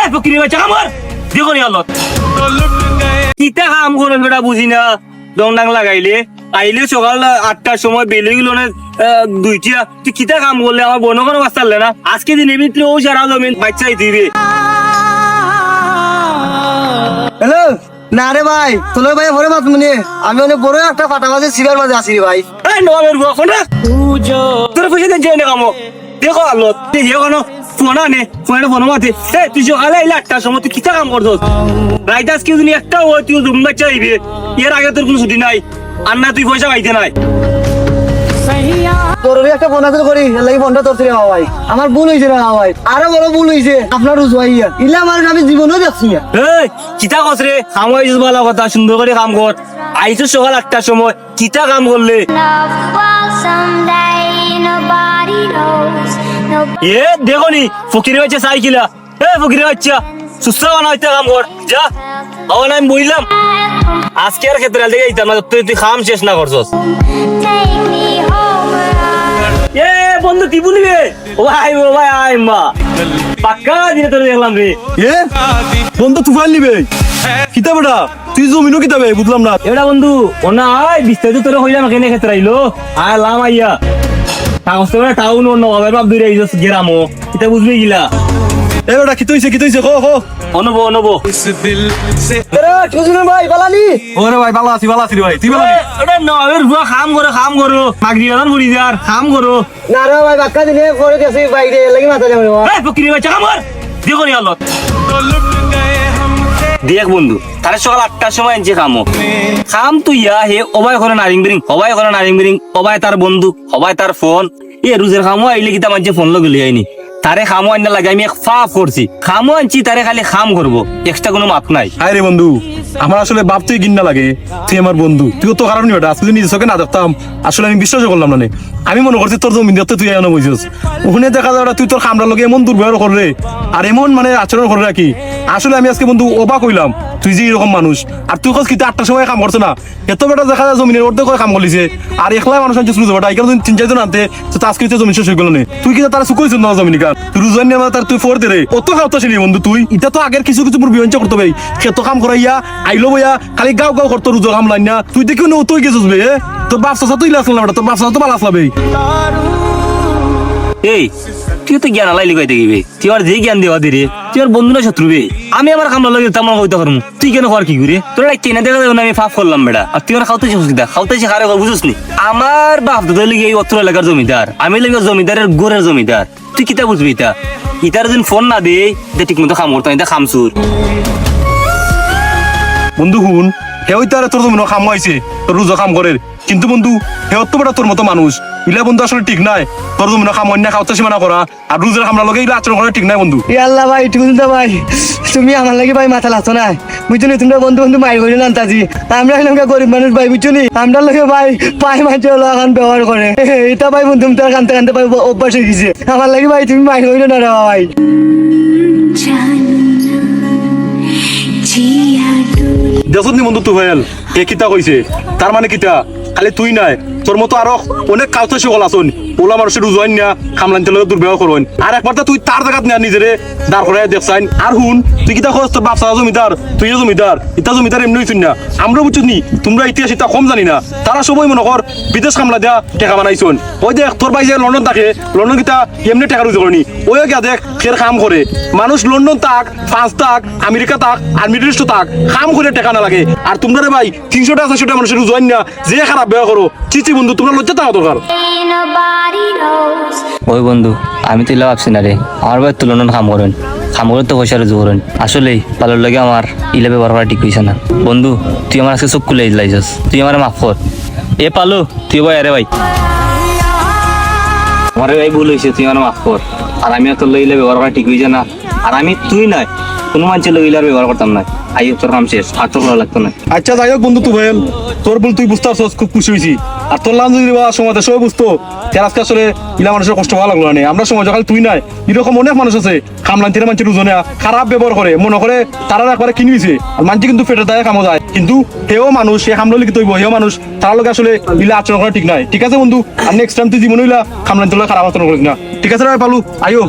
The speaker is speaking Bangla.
এই ফকির বাচ্চা কামর দেখো নি আল্লাহ কিতা কাম করেন বেটা বুঝি না দং ডাং লাগাইলে আইলে সকাল 8টার সময় বেলে গেল না 2টা তুই কিতা কাম করলে আমার বোন কোনো বাস চাললে না আজকে দিনের ভিতরে ও সারা জমিন বাচ্চাই দিবে। হ্যালো না রে ভাই তোলে ভাই ভরে মাত মনে আমি অনেক বড় একটা ফাটাবাজে সিগার মাঝে আসি রে ভাই। এই নবাবের বুয়া কোন তোর পয়সা দেন জেনে কামো দেখো আল্লাহ তুই যে কোনো ফোনা নে ফোনের ফোন মাতে এই তুই সকালে আইলে 8টার সময় তুই কিতা কাম করছস রাইট আজকে দিন একটা ওই তুই জমিন বাচ্চা দিবে এর আগে তোর কোনো ছুটি নাই আর না তুই পয়সা পাইতে নাই। তোর একটা ফোন আছে করি লাগি ফোনটা তোর রে ভাই আমার ভুল হইছে রে ভাই আরো বড় ভুল হইছে আপনার উজওয়াইয়া ইলা আমার আমি জীবনও দেখছি না। এই কিতা কস রে খামই ভালো কথা সুন্দর করে কাম কর আইছো সকাল 8টার সময় কিতা কাম করলে এ দেখো নি ফকিরের বাচ্চা সাইকেলা এ ফকিরের বাচ্চা সুস্থা বানা হইতে কাম কর যা আবার আমি বললাম আজকে আর ক্ষেত্রে দেখে এইতাম না তুই খাম শেষ না করছস। এ বন্ধু কি বলবে ও ভাই আই মা পাক্কা দিনে তোর দেখলাম রে এ বন্ধু তুফাইল নিবে কিতা বেটা তুই জমিনও কিতাবে বুঝলাম না এটা বন্ধু ও না আয় বিস্তারিত তোর হইলাম কেনে ক্ষেত্রে আইলো আয় লাম আইয়া কাগজ করে টাউন অন্য বাবার বাপ দূরে আইছস গেরামো এটা বুঝবি গিলা এ বেটা কি তৈছে কো অনুভব এরে টুজুন ভাই বালানি ওরে ভাই ভালো আছি রে ভাই তুই ভালো এটা নবের বুয়া কাম করো মাগরি আদান বুড়ি যার কাম করো না রে ভাই বাক্কা দিনে করে গেছি বাইরে লাগি মাথা যাবে রে ভাই। এই ফকিরের বাচ্চা কামর দেখো নি আল্লাহ দেখ বন্ধু তারে সকাল 8টার সময় এনছে খাম তুই হে অবাই করে নারিং বিরিং অবাই তার বন্ধু অবাই তার ফোন এ রুজের খামো আইলে কিতা মাঝে ফোন লগলি আইনি তারে খামো আইনা লাগে আমি এক ফাফ করছি খামো আনছি তারে খালি খাম করবো এক্সট্রা কোনো মাপ নাই। হাই রে বন্ধু আমার আসলে বাপ তুই কিন্না লাগে তুই আমার বন্ধু তুই তো কারণ বেটা আজকে যদি নিজের চোখে না দেখতাম আসলে আমি বিশ্বাস করলাম না আমি মনে করছি তোর জমিন তুই এনে বুঝছিস ওখানে দেখা যায় তুই তোর খামড়ার লগে এমন দুর্ব্যবহার করে আর এমন মানে আচরণ করে রাখি আসলে আমি আজকে বন্ধু অবাক হইলাম তুই যে এরকম মানুষ আর তুই কস কিন্তু 8টার সময় কাম করছে না এত বেটা দেখা যায় জমিনের অর্ধেক করে কাম করলিছে আর একলা মানুষ আনছে শুরু বেটা এখানে 3-4 জন আনতে তো আজকে জমিন শেষ হয়ে গেল না তুই কিন্তু তারা সুকইছ না জমিন কার তুই রুজন নিয়ে তার তুই ফোর দে রে অত খাওয়া ছিলি বন্ধু তুই এটা তো আগের কিছু পুরো বিয়ঞ্চ করতে ভাই খেত কাম করাইয়া আইলো বইয়া খালি গাও করতো রুজো কাম লাইন না তুই দেখিও না তুই গেছিস বে তোর বাপ চাচা তুই আসল না বেটা তোর বাপ চাচা তো ভালো আসলাবে। এই তুই তো জ্ঞান আলাই লিখাইতে গিয়ে তুই আর যে জ্ঞান দেওয়া দিরে তুই আর বন্ধু না শত্রু বে আমি আমার কামলা লাগে তেমন হইতে পারবো তুই কেন কর কি করে তোর চেনা দেখা যাবে না আমি ফাফ করলাম বেটা আর তুই আর খাওয়াতে হারে বুঝুস নি আমার বাপ দাদা লিগে এই অত্র এলাকার জমিদার আমি লাগে জমিদারের গোরের জমিদার তুই কিতা বুঝবি তা ইতার দিন ফোন না দে ঠিক মতো খাম করতো এটা খামসুর বন্ধু হুন হেও তার তোর জমিন খাম হয়েছে তোর রুজো কাম করে কিন্তু বন্ধু হেও তো বেটা তোর মতো মানুষ ইলা বন্ধু আসলে ঠিক নাই তোর জমিন খাম অন্য খাওয়াতে সীমানা করা আর রুজের খামলা লগে ইলা আচরণ করা ঠিক নাই বন্ধু। আল্লাহ ভাই টুজুন ভাই তুমি আমার লাগি ভাই মাথা লাগছো না বুঝছো নি তোমরা বন্ধু মাইর করে আনতাছি আমরা এলাকা গরিব মানুষ ভাই বুঝছো নি আমরা লগে ভাই পায়ে মাঝে এখন ব্যবহার করে এটা ভাই বন্ধু তার কানতে কানতে ভাই অভ্যাস হয়ে গেছে আমার লাগি ভাই তুমি মাইর করে না রে ভাই। দেখুন নি বন্ধু তুফাইল এ কিতা কইছে তার মানে কিতা খালি তুই নাই তোর মতো আরো অনেক কাউতে সকল আসুন ওলা মানুষের উজোয়ান না খামলানতে লগে দুর্ব্যবহার করবেন আর একবার তুই তার জায়গাত না নিজেরে দাঁড় করে দেখছাইন আর হুন তুই কিতা খোঁজ তোর বাপসা জমিদার তুই জমিদার ইতা জমিদার এমনি হইছুন না আমরা বুঝছি নি তোমরা ইতিহাস ইতা কম জানি না তারা সবাই মনে কর বিদেশ কামলা দেয়া টাকা বানাইছুন ওই দেখ তোর ভাই যে লন্ডন থাকে লন্ডন কিতা এমনি টাকা রুজু করেনি ওই গিয়া দেখ ফের কাম করে মানুষ লন্ডন তাক ফ্রান্স তাক আমেরিকা তাক আর মিডল ইস্ট তাক কাম করে টাকা না লাগে আর তোমরা রে ভাই 300-400 মানুষের উজোয়ান না যে খারাপ ব্যবহার করো চিচি বন্ধু তোমরা লজ্জা থাকা দরকার। ওই বন্ধু আমি তো ভাবছি না রে আমার ভাই তো লন্ডন কাম করেন তো পয়সা রুজু করেন আসলেই ভালোর লাগে আমার ইলা ব্যবহার করা ঠিক হয়েছে না বন্ধু তুই আমার আজকে চোখ খুলে লাইছস তুই আমার মাফ কর এ পালো তুই ভাই আরে ভাই আমার ভাই ভুল হয়েছে তুই আমার মাফ কর আর আমি তোর লইলে ব্যবহার করা ঠিক হয়েছে না আর আমি তুই নাই কোনো মানুষের লইলে আর ব্যবহার করতাম না আই তোর কাম শেষ আর তোর ভালো লাগতো না। আচ্ছা যাই হোক বন্ধু তুফাইল তোর বল তুই বুঝতে পারছস খুব খুশি হয়েছি আর তোর লাম যদি সময় সবাই বুঝতো তার আজকে আসলে ইলা মানুষের কষ্ট ভালো লাগলো না আমরা সময় যখন তুই নাই এরকম অনেক মানুষ আছে খামলান্তির মানুষের উজনে খারাপ ব্যবহার করে মনে করে তারা একবারে কিনবিছে আর মানুষ কিন্তু পেটে দেয় কামো যায় কিন্তু হেও মানুষ সে খামলো লিখিত হইব হেও মানুষ তার লোক আসলে ইলা আচরণ করা ঠিক নাই ঠিক আছে বন্ধু আর নেক্সট টাইম তুই জীবন হইলা খামলান্তির খারাপ আচরণ করিস না ঠিক আছে রে পালু আইও।